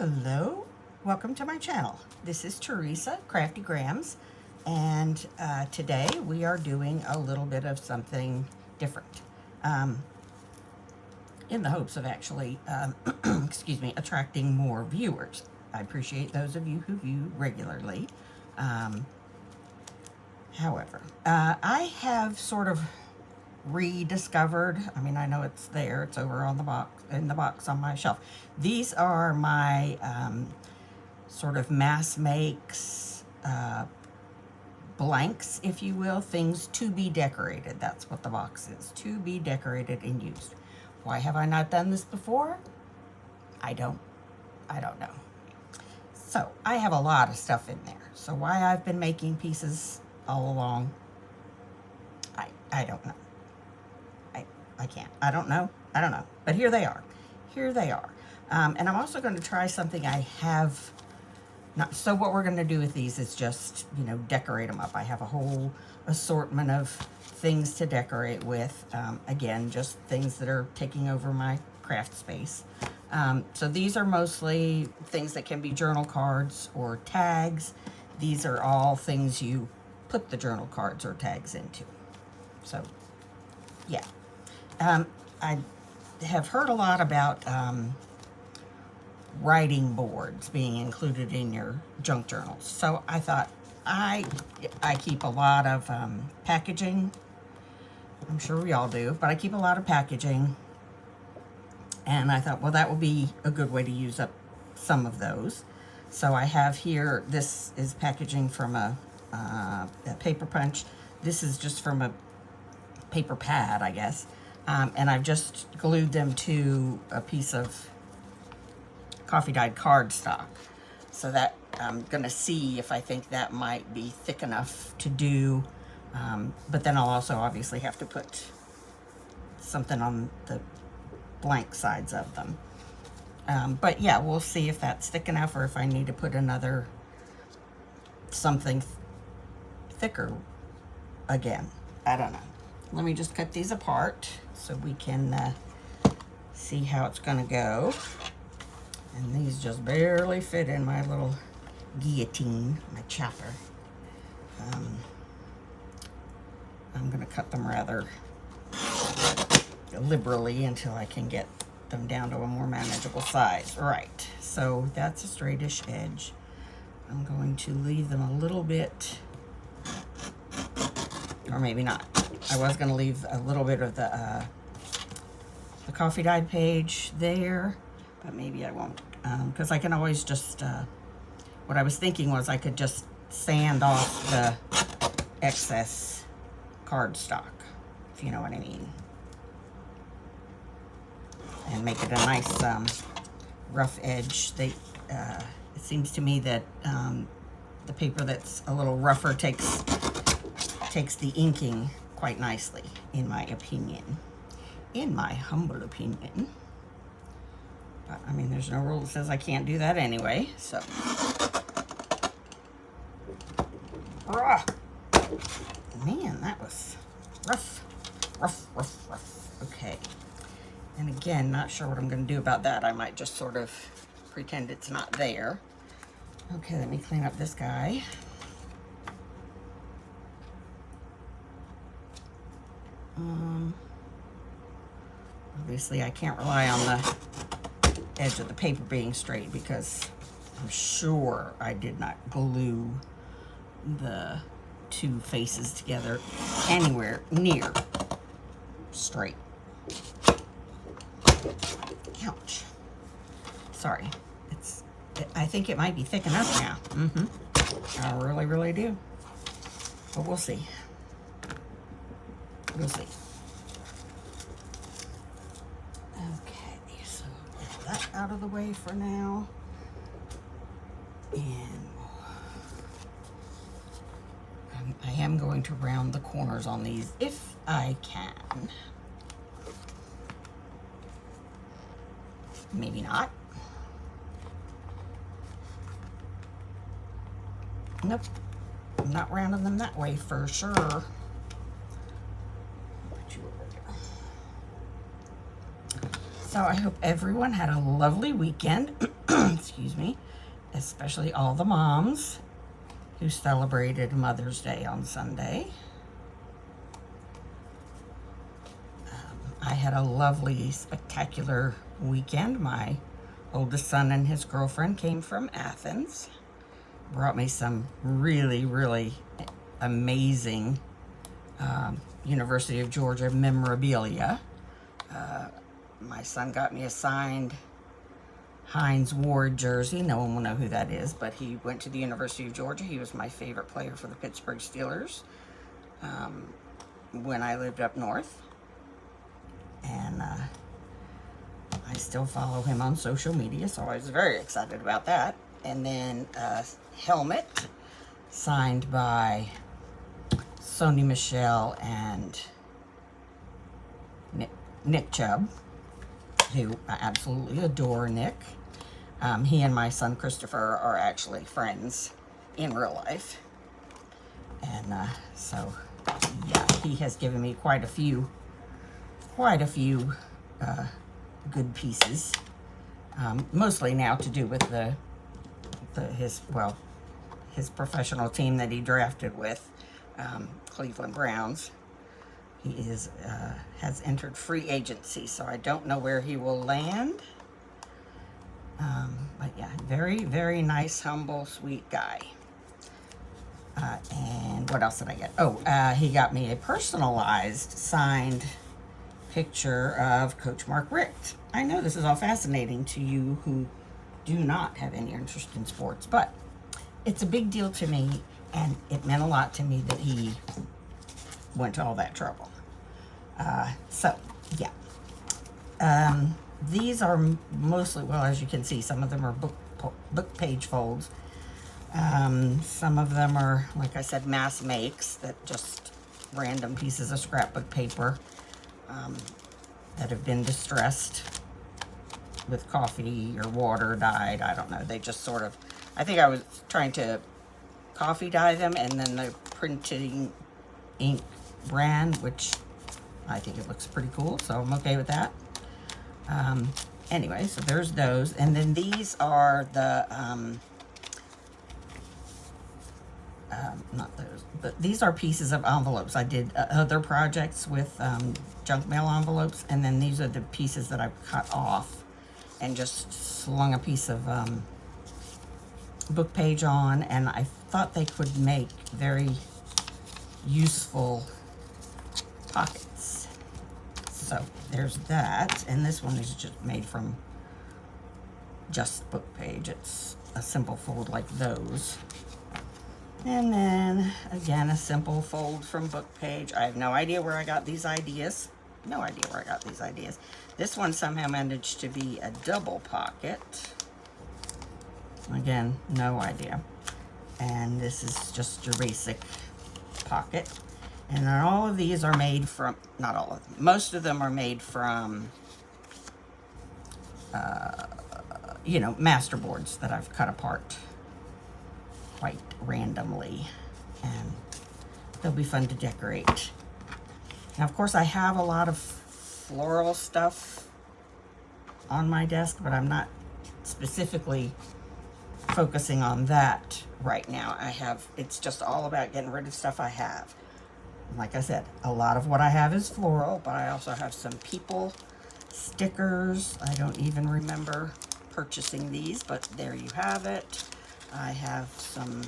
Hello, welcome to my channel. This is Teresa Crafty Grams, and today we are doing a little bit of something different in the hopes of actually, excuse me, attracting more viewers. I appreciate those of you who view regularly. However, I have sort of rediscovered, I mean, I know it's there, it's over on the box, in the box on my shelf. These are my sort of mass makes, blanks, if you will, things to be decorated. That's what the box is, to be decorated and used. Why have I not done this before? I don't know. So I have a lot of stuff in there. So why I've been making pieces all along, I don't know. I can't. I don't know. But here they are. Here they are. And I'm also going to try something I have not. So what we're going to do with these is just, you know, decorate them up. I have a whole assortment of things to decorate with. Again, just things that are taking over my craft space. So these are mostly things that can be journal cards or tags. These are all things you put the journal cards or tags into. So, yeah. I have heard a lot about writing boards being included in your junk journals. So I thought I keep a lot of packaging. I'm sure we all do, but I keep a lot of packaging. And I thought, well, that would be a good way to use up some of those. So I have here, this is packaging from a paper punch. This is just from a paper pad, I guess. And I've just glued them to a piece of coffee dyed cardstock. So that I'm gonna see if I think that might be thick enough to do. But then I'll also obviously have to put something on the blank sides of them. But yeah, we'll see if that's thick enough or if I need to put another something thicker again. I don't know. Let me just cut these apart so we can see how it's gonna go. And these just barely fit in my little guillotine, my chopper. I'm gonna cut them rather liberally until I can get them down to a more manageable size. Right, so that's a straightish edge. I'm going to leave them a little bit, or maybe not. I was going to leave a little bit of the coffee dyed page there, but maybe I won't, because I can always just, what I was thinking was I could just sand off the excess cardstock, if you know what I mean, and make it a nice rough edge. It seems to me that the paper that's a little rougher takes the inking quite nicely, in my opinion, in my humble opinion. But I mean, there's no rule that says I can't do that anyway, so. Man, that was rough. Okay, and again, not sure what I'm going to do about that. I might just sort of pretend it's not there. Okay, let me clean up this guy. Obviously, I can't rely on the edge of the paper being straight because I'm sure I did not glue the two faces together anywhere near straight. Ouch. Sorry. I think it might be thick enough now. I really do. But we'll see. We'll see. Okay, so get that out of the way for now. And I am going to round the corners on these if I can. Maybe not. Nope. I'm not rounding them that way for sure. Put you over there. So I hope everyone had a lovely weekend. excuse me, especially all the moms who celebrated Mother's Day on Sunday. I had a lovely, spectacular weekend. My oldest son and his girlfriend came from Athens, brought me some really, really amazing University of Georgia memorabilia. My son got me a signed Hines Ward jersey. No one will know who that is, but he went to the University of Georgia. He was my favorite player for the Pittsburgh Steelers when I lived up north. And I still follow him on social media, so I was very excited about that. And then a helmet signed by Sony Michel and Nick Chubb, who I absolutely adore Nick. He and my son Christopher are actually friends in real life. And so, yeah, he has given me quite a few good pieces, mostly now to do with his professional team that he drafted with, Cleveland Browns. He has entered free agency, so I don't know where he will land. But yeah, very, very nice, humble, sweet guy. And what else did I get? Oh, he got me a personalized, signed picture of Coach Mark Richt. I know this is all fascinating to you who do not have any interest in sports, but it's a big deal to me, and it meant a lot to me that he went to all that trouble. So, yeah. These are mostly, well, as you can see, some of them are book page folds. Some of them are, like I said, mass makes, that just random pieces of scrapbook paper that have been distressed with coffee or water dyed. I don't know. They just sort of, I think I was trying to coffee dye them, and then the printing ink brand, which I think it looks pretty cool, so I'm okay with that. Anyway, so there's those. And then these are the, not those, but these are pieces of envelopes. I did other projects with junk mail envelopes, and then these are the pieces that I cut off and just slung a piece of book page on, and I thought they could make very useful pockets. So there's that, and this one is just made from just book page. It's a simple fold like those. And then, again, a simple fold from book page. I have no idea where I got these ideas. No idea where I got these ideas. This one somehow managed to be a double pocket. Again, no idea. And this is just your basic pocket. And then all of these are made from, not all of them, most of them are made from, master boards that I've cut apart quite randomly, and they'll be fun to decorate. Now, of course, I have a lot of floral stuff on my desk, but I'm not specifically focusing on that right now. It's just all about getting rid of stuff I have. Like I said, a lot of what I have is floral, but I also have some people stickers. I don't even remember purchasing these, but there you have it. I have some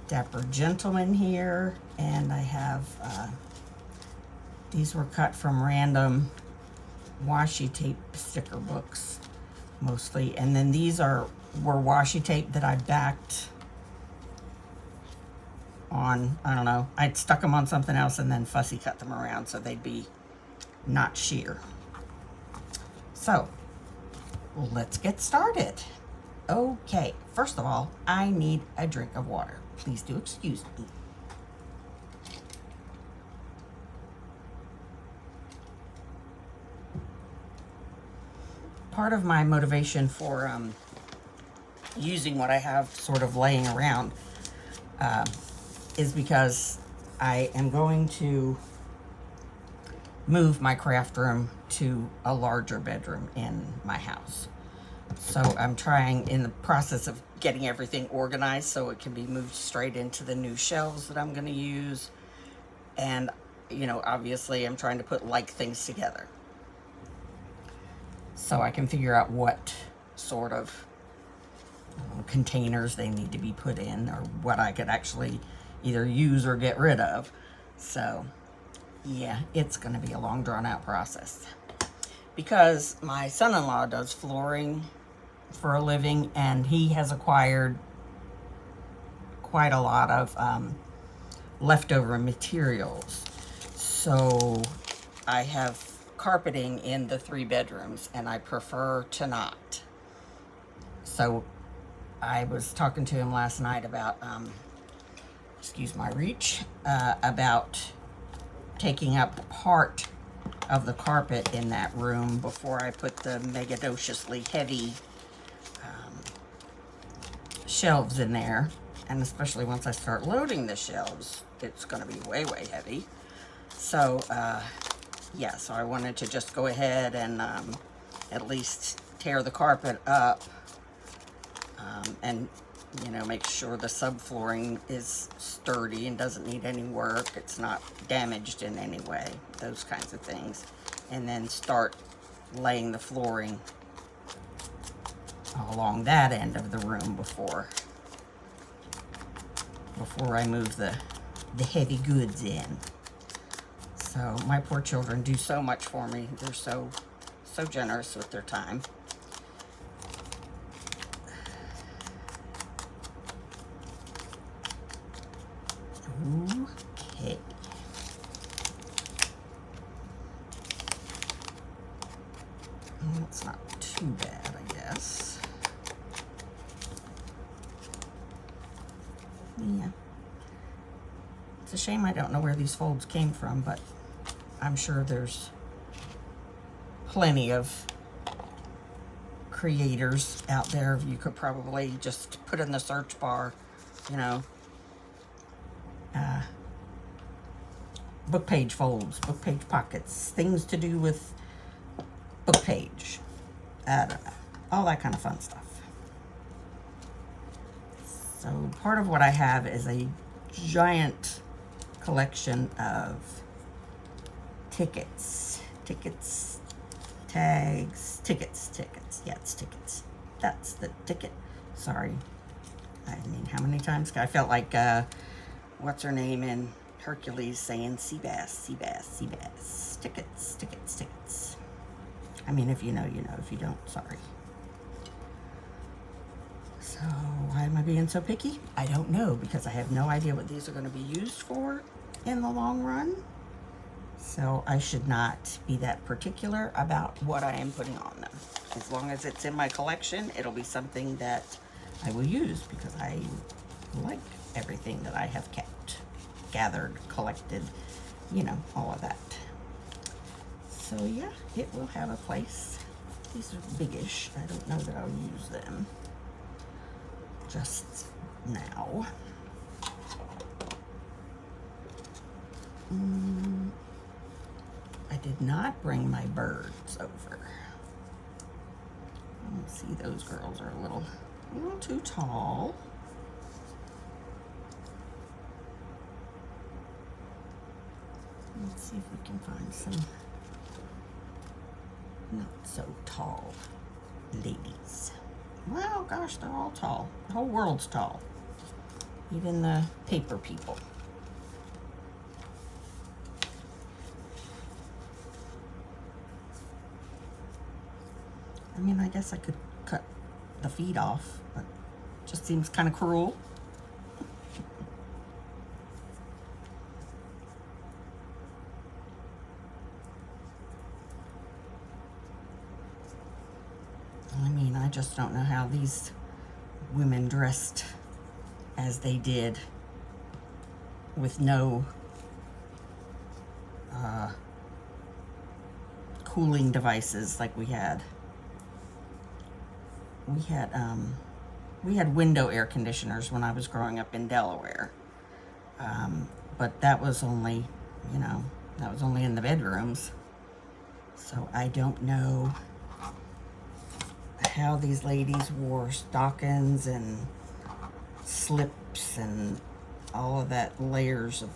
Dapper Gentlemen here, and I have, these were cut from random washi tape sticker books, mostly. And then these were washi tape that I backed on, I don't know, I'd stuck them on something else and then fussy cut them around so they'd be not sheer. So, let's get started. Okay, first of all, I need a drink of water. Please do excuse me. Part of my motivation for using what I have sort of laying around is because I am going to move my craft room to a larger bedroom in my house. So I'm trying in the process of getting everything organized so it can be moved straight into the new shelves that I'm going to use. And, you know, obviously I'm trying to put like things together so I can figure out what sort of containers they need to be put in, or what I could actually either use or get rid of. So yeah, it's going to be a long drawn out process because my son-in-law does flooring for a living, and he has acquired quite a lot of leftover materials. So I have carpeting in the 3 bedrooms, and I prefer to not. So I was talking to him last night about, excuse my reach, about taking up part of the carpet in that room before I put the megadociously heavy shelves in there. And especially once I start loading the shelves, it's going to be way, way heavy. So, yeah, so I wanted to just go ahead and at least tear the carpet up and, you know, make sure the subflooring is sturdy and doesn't need any work. It's not damaged in any way, those kinds of things. And then start laying the flooring along that end of the room before I move the heavy goods in. So my poor children do so much for me. They're so generous with their time. Okay. That's not too bad, I guess. Yeah. It's a shame I don't know where these folds came from, but I'm sure there's plenty of creators out there. You could probably just put in the search bar, you know, book page folds, book page pockets, things to do with book page. I don't know. All that kind of fun stuff. So part of what I have is a giant collection of tickets, tags, tickets. Yeah, it's tickets. That's the ticket. Sorry. I mean, how many times? I felt like, what's her name in Hercules saying sea bass. Tickets. I mean, if you know, you know. If you don't, sorry. So why am I being so picky? I don't know, because I have no idea what these are going to be used for in the long run. So I should not be that particular about what I am putting on them. As long as it's in my collection, it'll be something that I will use because I like everything that I have kept, gathered, collected, you know, all of that. So yeah, it will have a place. These are biggish. I don't know that I'll use them just now. I did not bring my birds over. Let's see, those girls are a little too tall. Let's see if we can find some not so tall ladies. Well, gosh, they're all tall. The whole world's tall. Even the paper people. I mean, I guess I could cut the feet off, but it just seems kind of cruel. I mean, I just don't know how these women dressed as they did with no cooling devices like we had. We had window air conditioners when I was growing up in Delaware. But that was only, you know, that was only in the bedrooms. So I don't know how these ladies wore stockings and slips and all of that layers of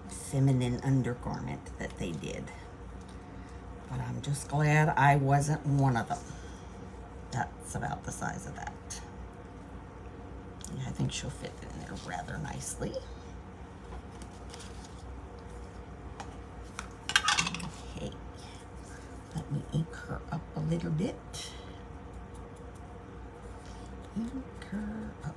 feminine undergarment that they did. But I'm just glad I wasn't one of them. That's about the size of that. Yeah, I think she'll fit in there rather nicely. Okay, let me ink her up a little bit. Ink her up.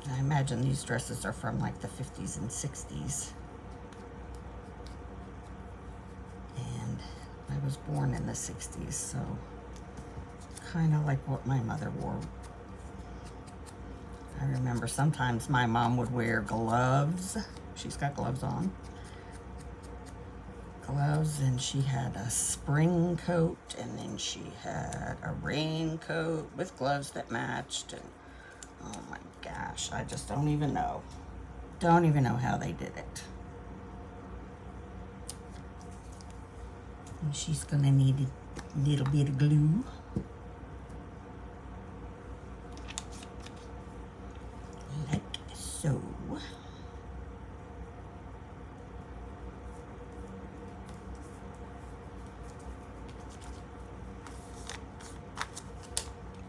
I imagine these dresses are from like the 50s and 60s. And I was born in the 60s, so kind of like what my mother wore. I remember sometimes my mom would wear gloves. She's got gloves on. Gloves, and she had a spring coat, and then she had a raincoat with gloves that matched. And oh my gosh, I just don't even know. Don't even know how they did it. And she's gonna need a little bit of glue. Like so.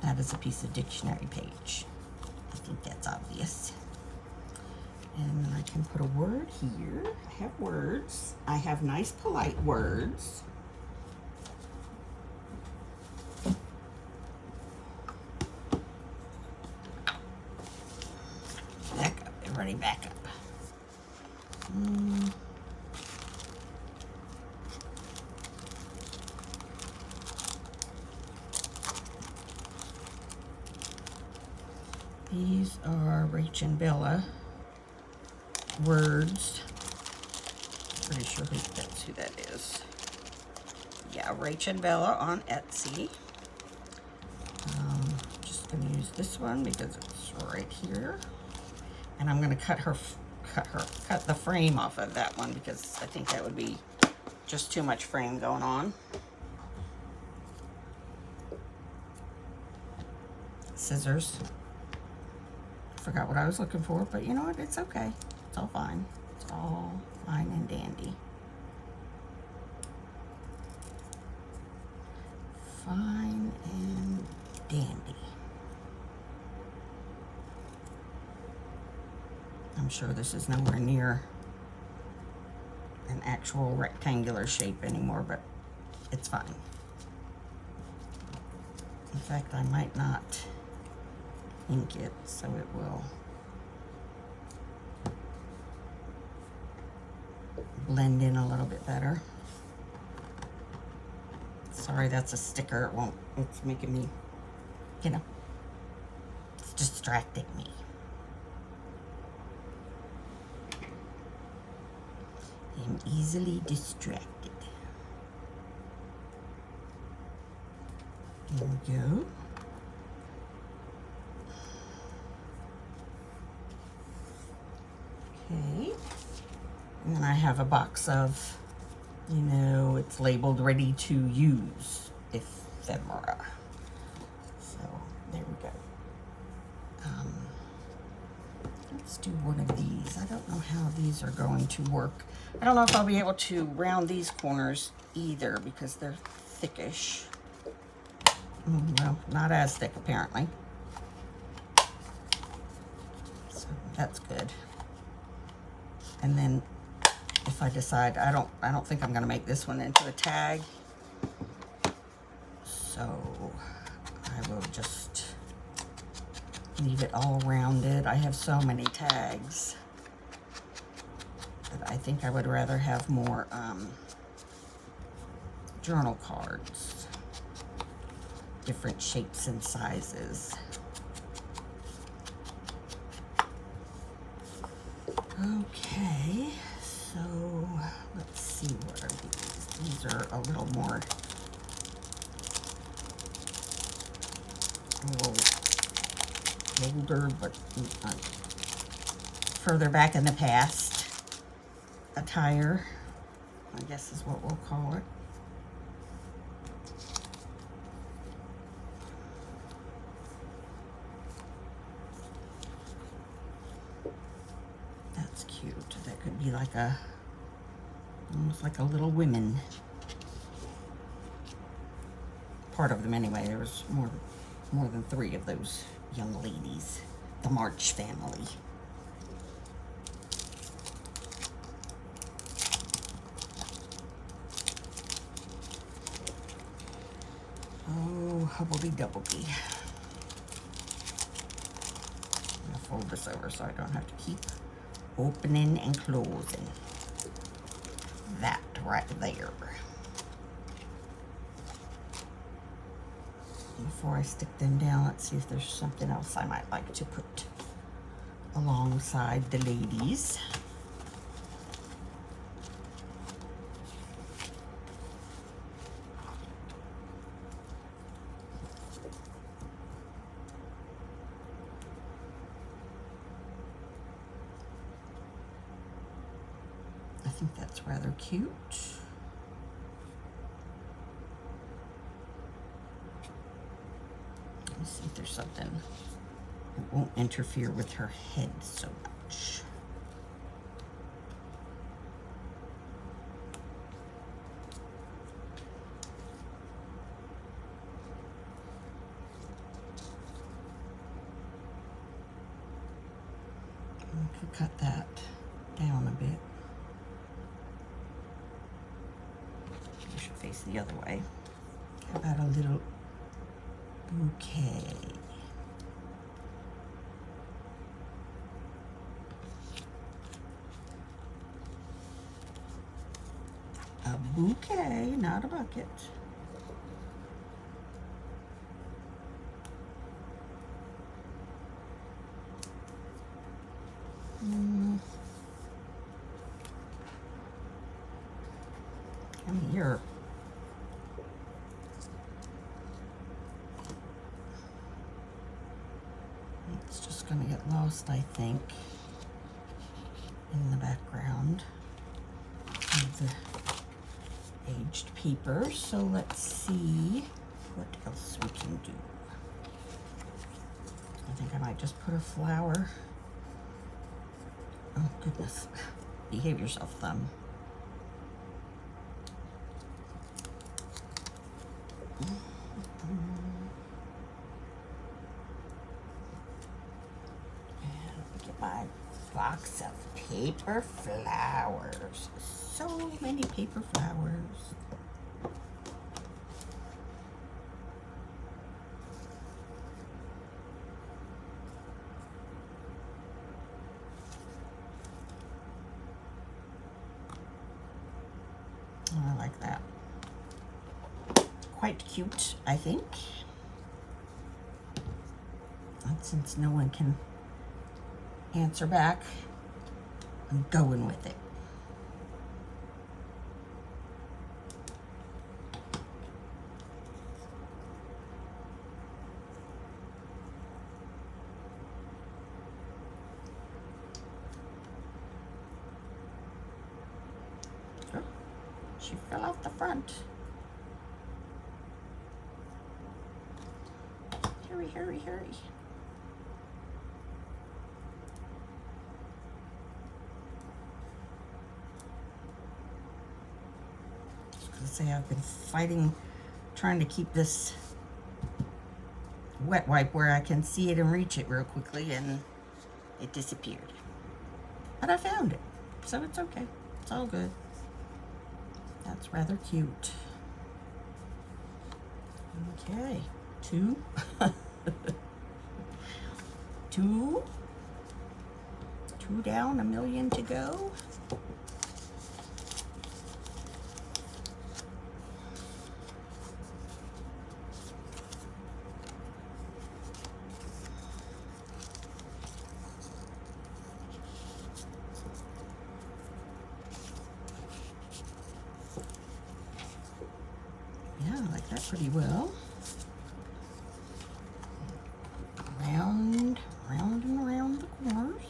That is a piece of dictionary page. I think that's obvious. And then I can put a word here. I have words. I have nice, polite words. Back up, everybody, back up. These are Rach and Bella words. Pretty sure that's who that is. Yeah, Rach and Bella on Etsy. Just gonna use this one because it's right here, and I'm gonna cut the frame off of that one because I think that would be just too much frame going on. Scissors. Forgot what I was looking for, but you know what? It's okay. It's all fine. It's all fine and dandy. Fine and dandy. I'm sure this is nowhere near an actual rectangular shape anymore, but it's fine. In fact, I might not ink it so it will blend in a little bit better. Sorry, that's a sticker. It won't, it's making me, you know, it's distracting me. I'm easily distracted. There we go. Okay, and then I have a box of, you know, it's labeled ready to use ephemera. So there we go. Let's do one of these. I don't know how these are going to work. I don't know if I'll be able to round these corners either because they're thickish. Well, not as thick apparently. So that's good. And then if I decide, I don't think I'm gonna make this one into a tag. So I will just leave it all rounded. I have so many tags that I think I would rather have more journal cards, different shapes and sizes. Okay, so let's see, what are these? These are a little more, older, but further back in the past attire, I guess is what we'll call it. That's cute. That could be like a, almost like a Little Women. Part of them anyway. There was more than 3 of those young ladies. The March family. Oh, hubbledy-dubbledy. I'm gonna fold this over so I don't have to keep opening and closing. That right there. Before I stick them down, let's see if there's something else I might like to put alongside the ladies. I think that's rather cute. Let's see if there's something that won't interfere with her head so much. I could cut that down a bit. I should face the other way. How about a little bouquet? A bouquet, not a bucket. Come here. It's just gonna get lost, I think, in the background of the aged paper. So let's see what else we can do. I think I might just put a flower. Oh goodness, behave yourself, thumb. My box of paper flowers. So many paper flowers. Oh, I like that. Quite cute, I think. And since no one can answer back, I'm going with it. Oh, she fell off the front. Hurry, hurry, hurry. Say I've been fighting, trying to keep this wet wipe where I can see it and reach it real quickly, and it disappeared. But I found it, so it's okay. It's all good. That's rather cute. Okay, 2. 2 down, 1,000,000 to go. Yeah, I like that pretty well. Round and around the corners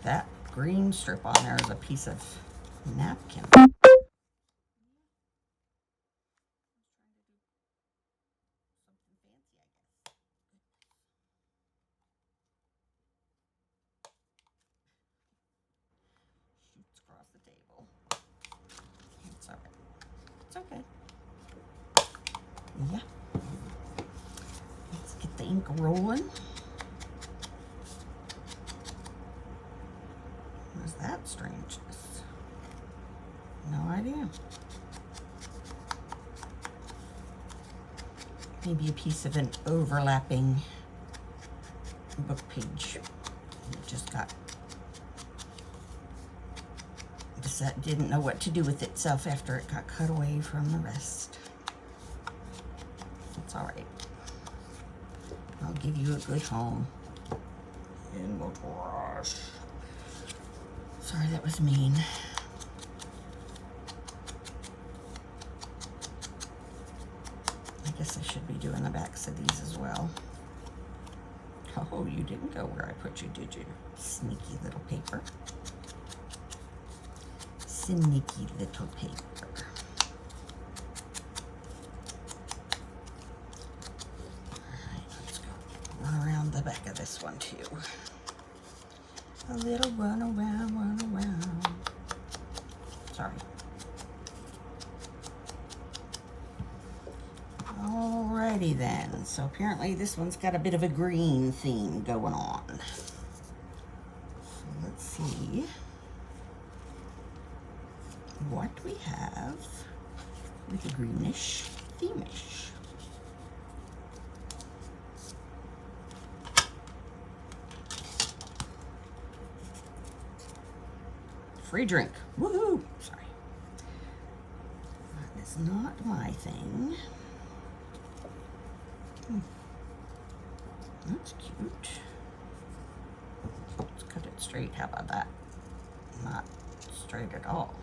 that green strip on there is a piece of napkin. Shoots across the table. It's all right. It's okay. Yeah. Let's get the ink rolling. What is that strangeness? No idea. Maybe a piece of an overlapping book page. It just got, didn't know what to do with itself after it got cut away from the rest. It's all right. I'll give you a good home in the trash. Sorry, that was mean. I guess I should be doing the backs of these as well. Oh, you didn't go where I put you, did you? Sneaky little paper. Sneaky little paper. Alright, let's go run around the back of this one too. A little run around, run around. Sorry. Alrighty then. So apparently this one's got a bit of a green theme going on. So let's see what we have with a greenish theme-ish. Free drink. Woohoo! Sorry. That is not my thing. That's cute. Let's cut it straight. How about that? Not straight at all.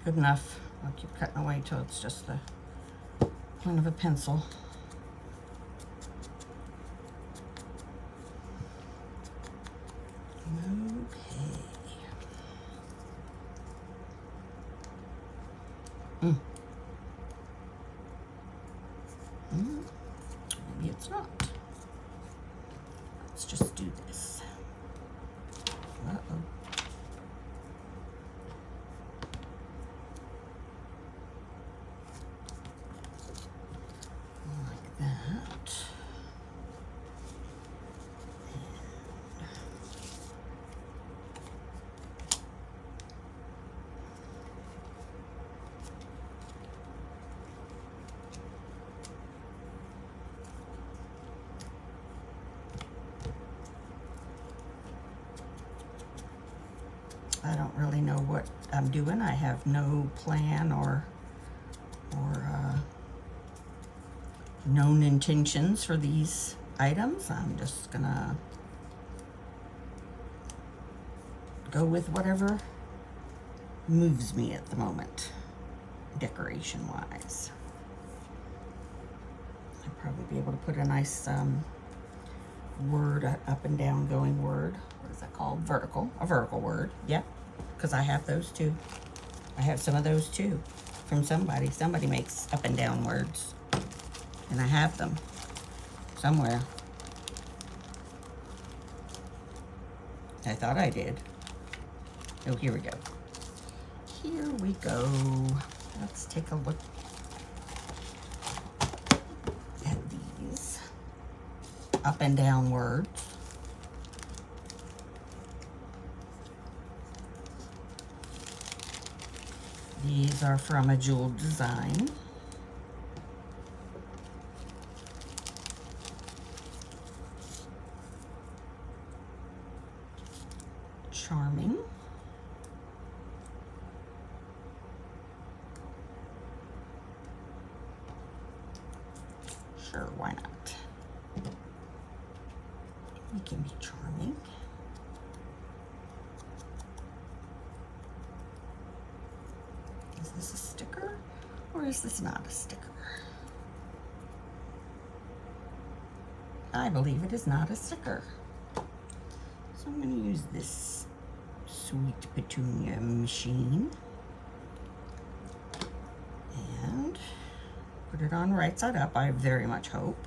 Good enough. I'll keep cutting away till it's just the point of a pencil. Okay. Maybe it's not. Let's just do this. Uh-oh. Like that. I don't really know what I'm doing. I have no plan or known intentions for these items. I'm just gonna go with whatever moves me at the moment, decoration wise. I'll probably be able to put a nice word, up and down going word. What is that called? Vertical. A vertical word. Yep. Because I have those too. I have some of those too from somebody. Somebody makes up and down words. And I have them somewhere. I thought I did. Oh, here we go. Here we go. Let's take a look at these up and down words. These are from a Jewel Design. Charming. Sure, why not? We can be charming. Is this a sticker? Or is this not a sticker? I believe it is not a sticker. So I'm going to use this Sweet Petunia machine and put it on right side up, I very much hope.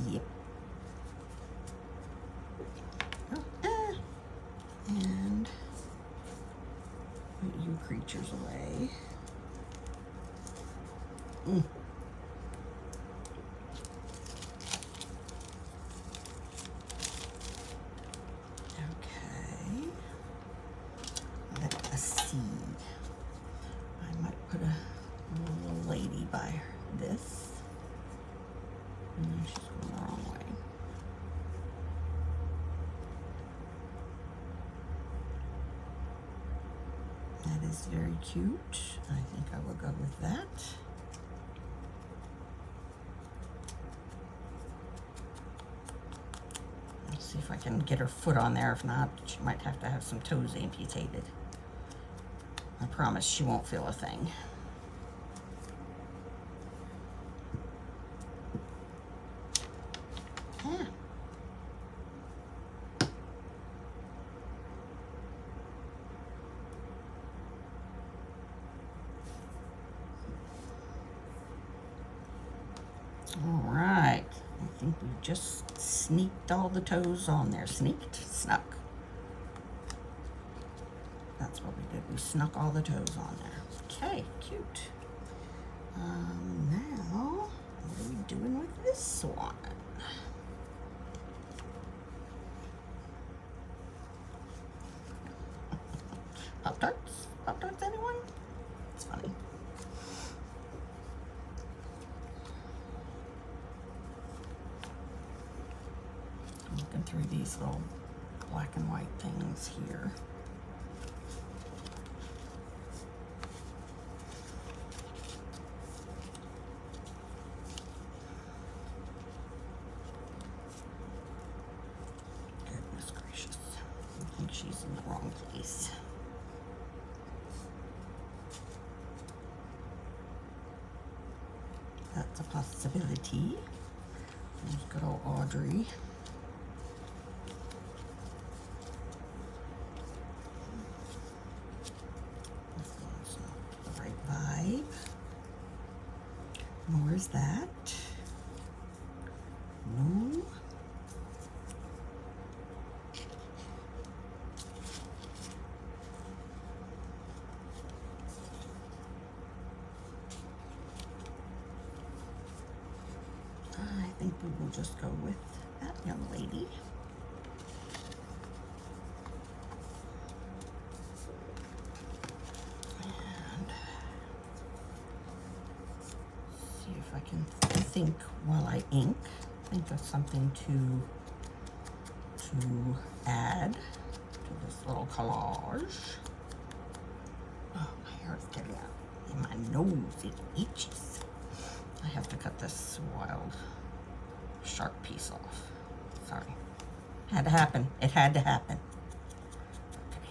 Yep. And put you creatures away. Okay. A seed. I might put a little lady by this. And she's going the wrong way. That is very cute. I think I will go with that. Let's see if I can get her foot on there. If not, she might have to have some toes amputated. I promise she won't feel a thing. Yeah. All right, I think we just sneaked all the toes on there. Snuck. That's what we did. We snuck all the toes on there. Okay, cute. Now, what are we doing with this one? Pop-Tarts? Pop-Tarts, anyone? It's funny. I'm looking through these little black and white things here. Goodness gracious. I think she's in the wrong place. That's a possibility. There's good old Audrey. That's not the right vibe. Nor is that. No. I think we will just go with that young lady. And see if I can think while I ink. Think of something to add to this little collage. Oh, my hair is getting out in my nose. It itches. I have to cut this wild sharp piece off. Sorry. Had to happen. It had to happen. Okay.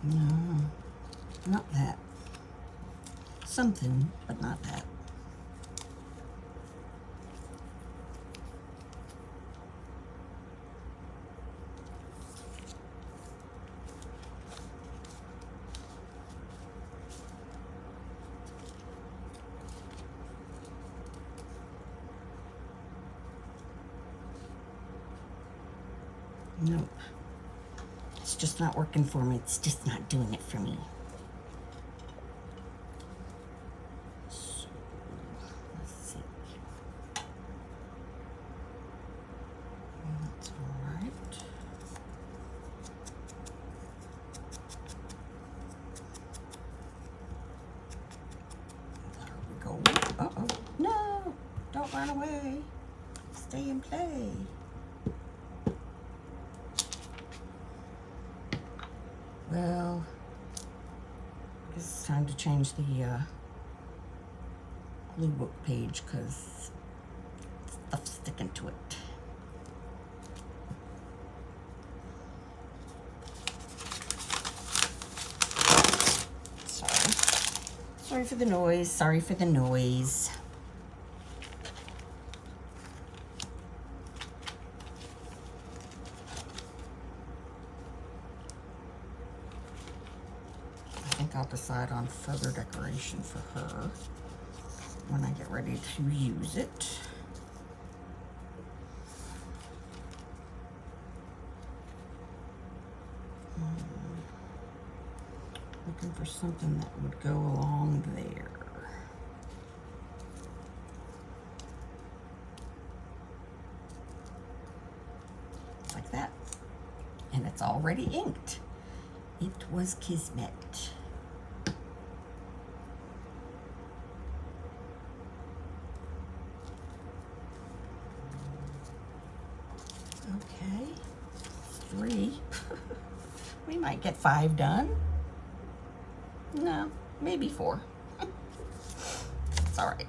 No, not that. Something, but not that. Nope. It's just not working for me. It's just not doing it for me. run away. Stay and play. Well, I guess it's time to change the glue book page because stuff's sticking to it. Sorry for the noise. Sorry for the noise. I think I'll decide on further decoration for her when I get ready to use it. Looking for something that would go along there. Like that. And it's already inked. It was kismet. Okay. 3. We might get 5 done. No, maybe 4. It's all right.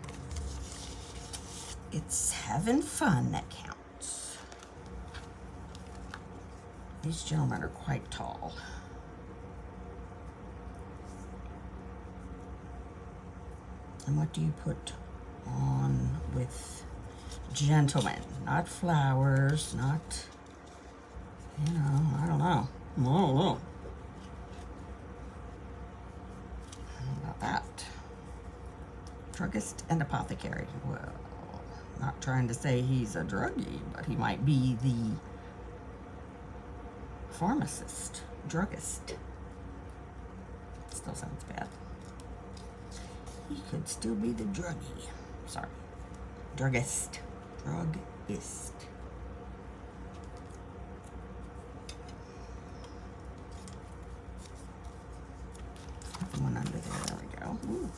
It's having fun that counts. These gentlemen are quite tall. And what do you put on with gentlemen? Not flowers, not, you know, I don't know. I don't know. About that. Druggist and apothecary. Well, not trying to say he's a druggie, but he might be the pharmacist, druggist. Still sounds bad. He could still be the druggie. Sorry. Druggist. Druggist. One under there. There we go. Ooh.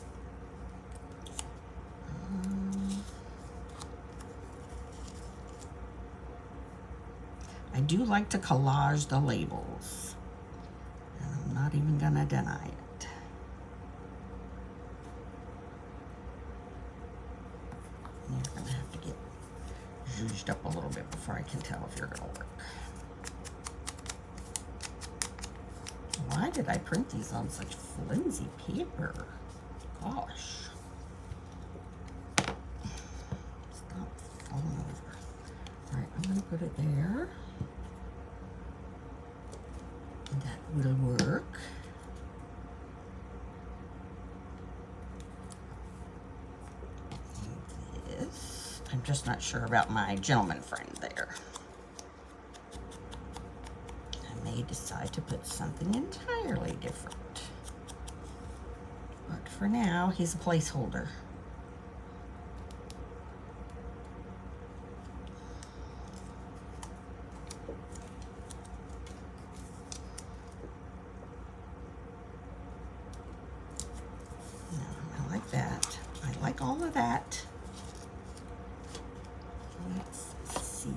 I do like to collage the labels, and I'm not even gonna deny it. You're gonna have to get zhuzhed up a little bit before I can tell if you're gonna work. Why did I print these on such flimsy paper? Gosh. Stop falling over. All right, I'm gonna put it there. And that will work. And this, I'm just not sure about my gentleman friend there. May decide to put something entirely different. But for now, he's a placeholder. I like that. I like all of that. Let's see.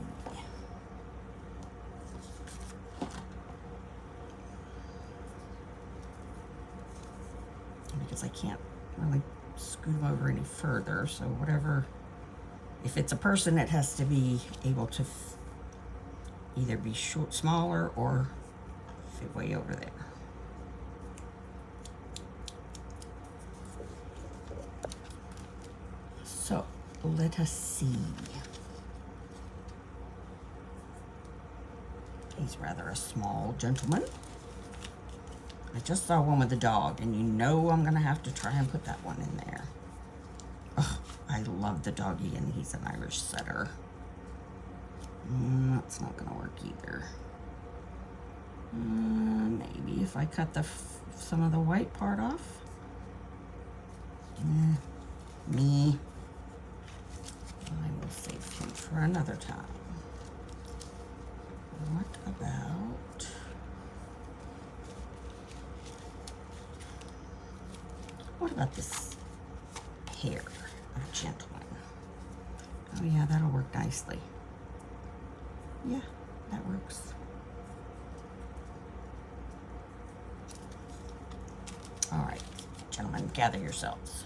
Because I can't really scoot him over any further, so whatever, if it's a person, it has to be able to either be short, smaller, or fit way over there. So let us see. He's rather a small gentleman. I just saw one with a dog, and you know I'm gonna have to try and put that one in there. Oh, I love the doggy, and he's an Irish setter. That's not gonna work either. Maybe if I cut some of the white part off. Me. I will save him for another time. What about... What about this pair of gentlemen? Oh yeah, that'll work nicely. Yeah, that works. All right, gentlemen, gather yourselves.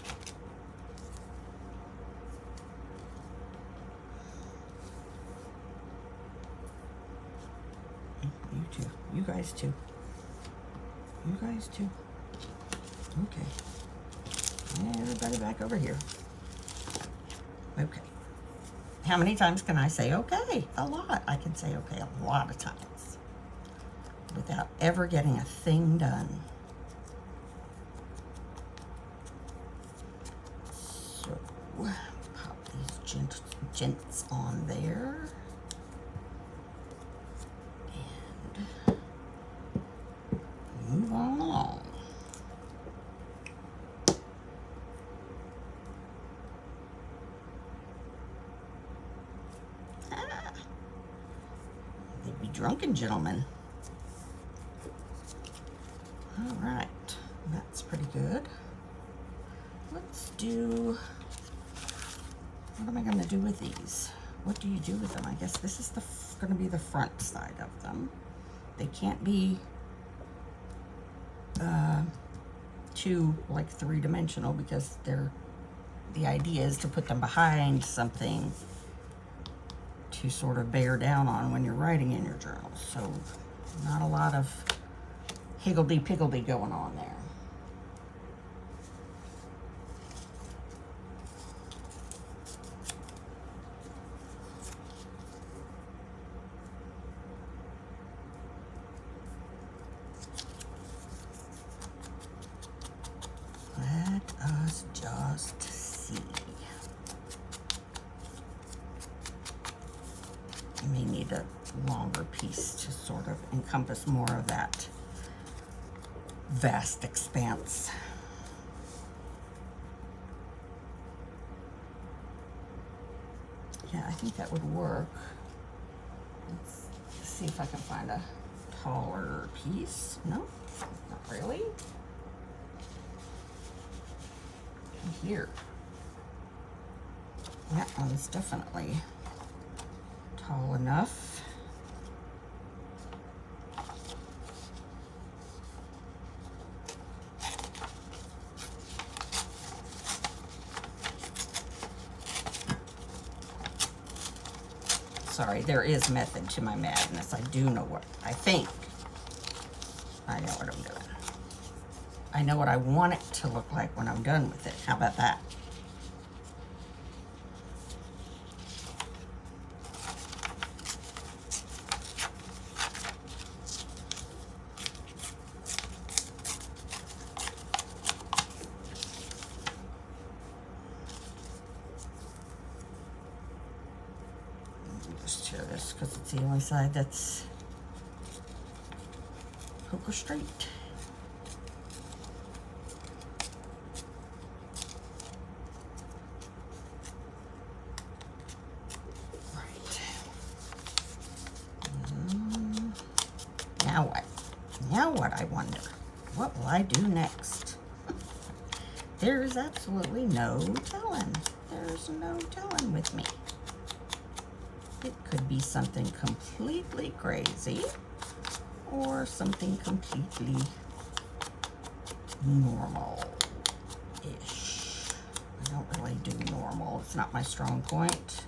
You too. You guys too. You guys too. Okay. Everybody back over here. Okay. How many times can I say okay? A lot. I can say okay a lot of times without ever getting a thing done. So, pop these gents on there. And move on along. They'd be drunken gentlemen. All right, that's pretty good. Let's do, what am I gonna do with these? What do you do with them? I guess this is gonna be the front side of them. They can't be too like three-dimensional because the idea is to put them behind something to sort of bear down on when you're writing in your journal. So not a lot of higgledy-piggledy going on there. Let us just see. You may need a longer piece to sort of encompass more of that vast expanse. Yeah, I think that would work. Let's see if I can find a taller piece. No, not really. Here. That one's definitely tall enough. Sorry, there is method to my madness. I do know what I think. I know what I'm doing. I know what I want it to look like when I'm done with it. How about that? Let me just tear this because it's the only side that's poker straight. Now what? Now what, I wonder? What will I do next? There's absolutely no telling. There's no telling with me. It could be something completely crazy or something completely normal-ish. I don't really do normal. It's not my strong point.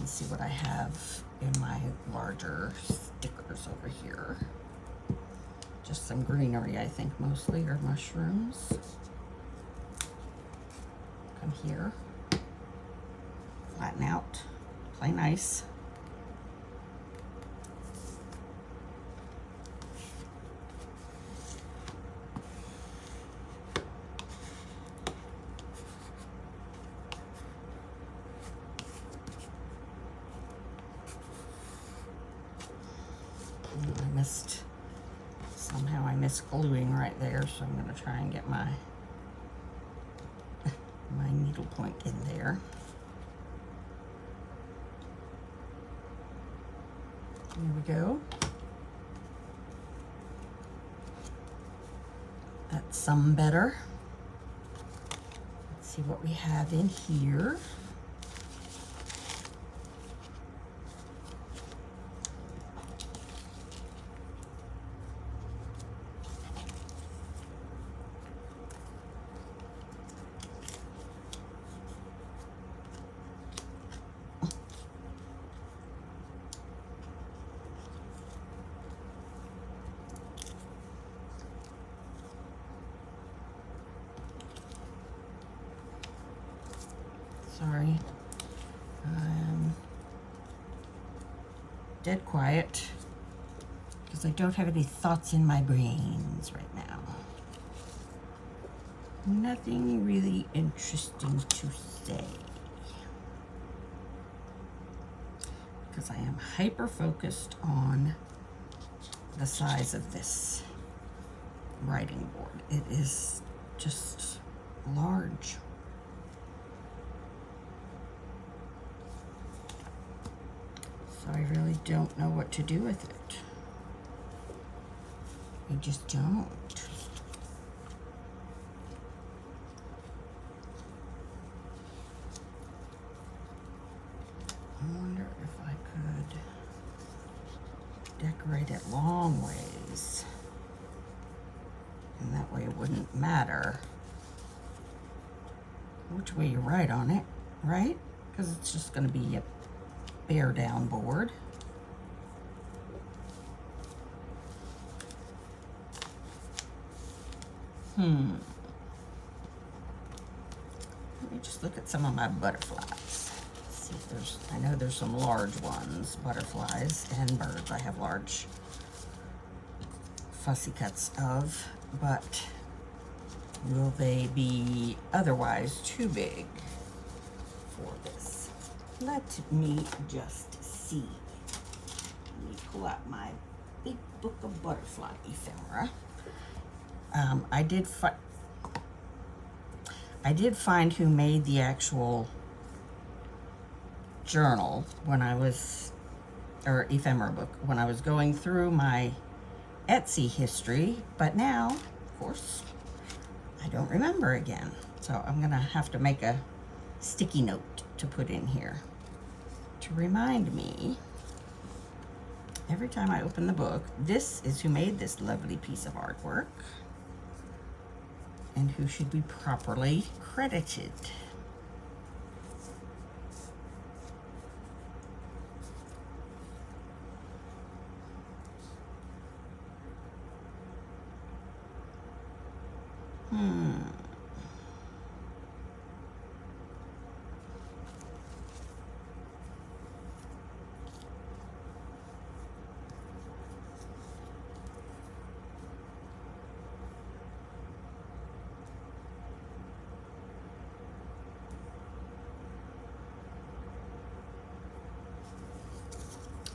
See what I have in my larger stickers over here. Just some greenery, I think, mostly, or mushrooms. Come here. Flatten out. Play nice. Somehow I missed gluing right there, so I'm going to try and get my my needle point in there. Here we go. That's some better. Let's see what we have in here. Sorry. I'm dead quiet because I don't have any thoughts in my brains right now. Nothing really interesting to say because I am hyper focused on the size of this writing board. It is just large. So I really don't know what to do with it. I just don't. I wonder if I could decorate it long ways. And that way it wouldn't matter which way you write on it, right? Because it's just going to be a bear down board. Let me just look at some of my butterflies. See if there's, I know there's some large ones, butterflies and birds I have large fussy cuts of, but will they be otherwise too big for this? Let me just see. Let me pull out my big book of butterfly ephemera. I did find who made the actual journal when I was, or ephemera book, when I was going through my Etsy history, but now, of course, I don't remember again. So I'm gonna have to make a sticky note to put in here to remind me every time I open the book, this is who made this lovely piece of artwork and who should be properly credited.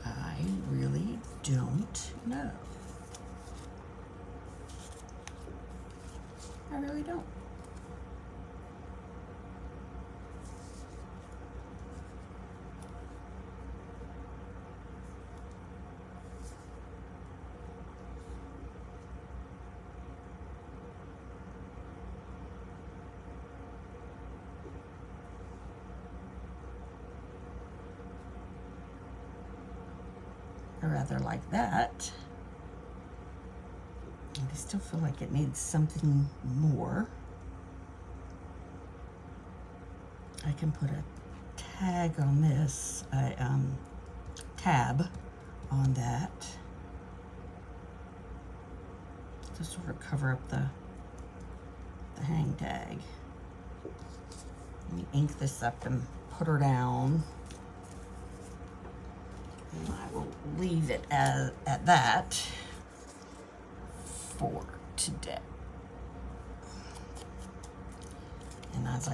I really don't know. I really don't. I rather like that. And I still feel like it needs something more. I can put a tag on this, tab on that to sort of cover up the hang tag. Let me ink this up and put her down. And I will leave it at that for today. And as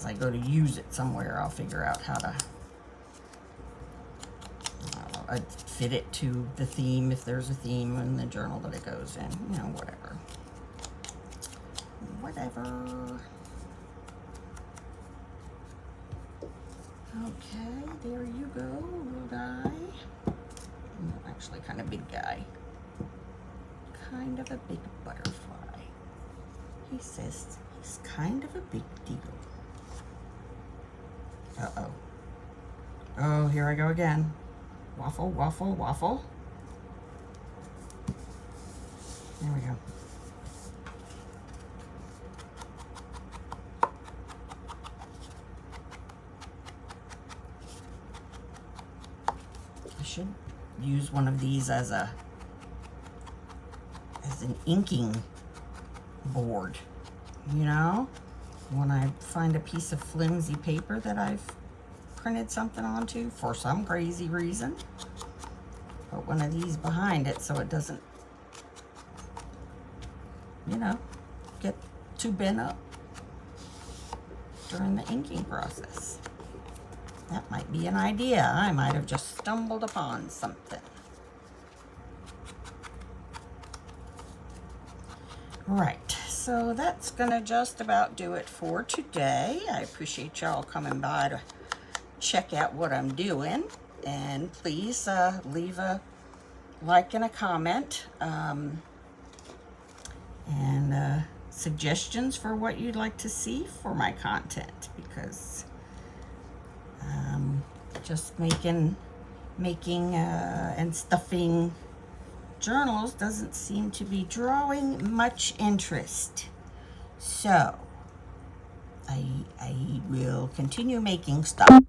I go to use it somewhere, I'll figure out how to fit it to the theme, if there's a theme in the journal that it goes in, you know, whatever. Okay, there you go, little guy. Actually kind of big guy. Kind of a big butterfly. He says he's kind of a big deal. Uh-oh. Oh, here I go again. Waffle, waffle, waffle. There we go. I should use one of these as an inking board, you know, when I find a piece of flimsy paper that I've printed something onto for some crazy reason. Put one of these behind it so it doesn't, you know, get too bent up during the inking process. That might be an idea. I might have just stumbled upon something. Right, so that's gonna just about do it for today. I appreciate y'all coming by to check out what I'm doing, and please leave a like and a comment, and suggestions for what you'd like to see for my content, because just making and stuffing journals doesn't seem to be drawing much interest. So I will continue making stuff out of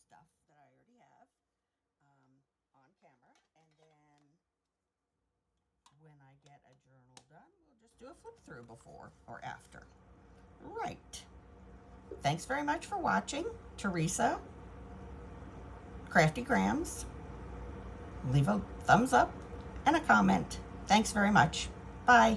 stuff that I already have on camera, and then when I get a journal done, we'll just do a flip through before or after. Right. Thanks very much for watching. Teresa, Crafty Grams. Leave a thumbs up and a comment. Thanks very much. Bye.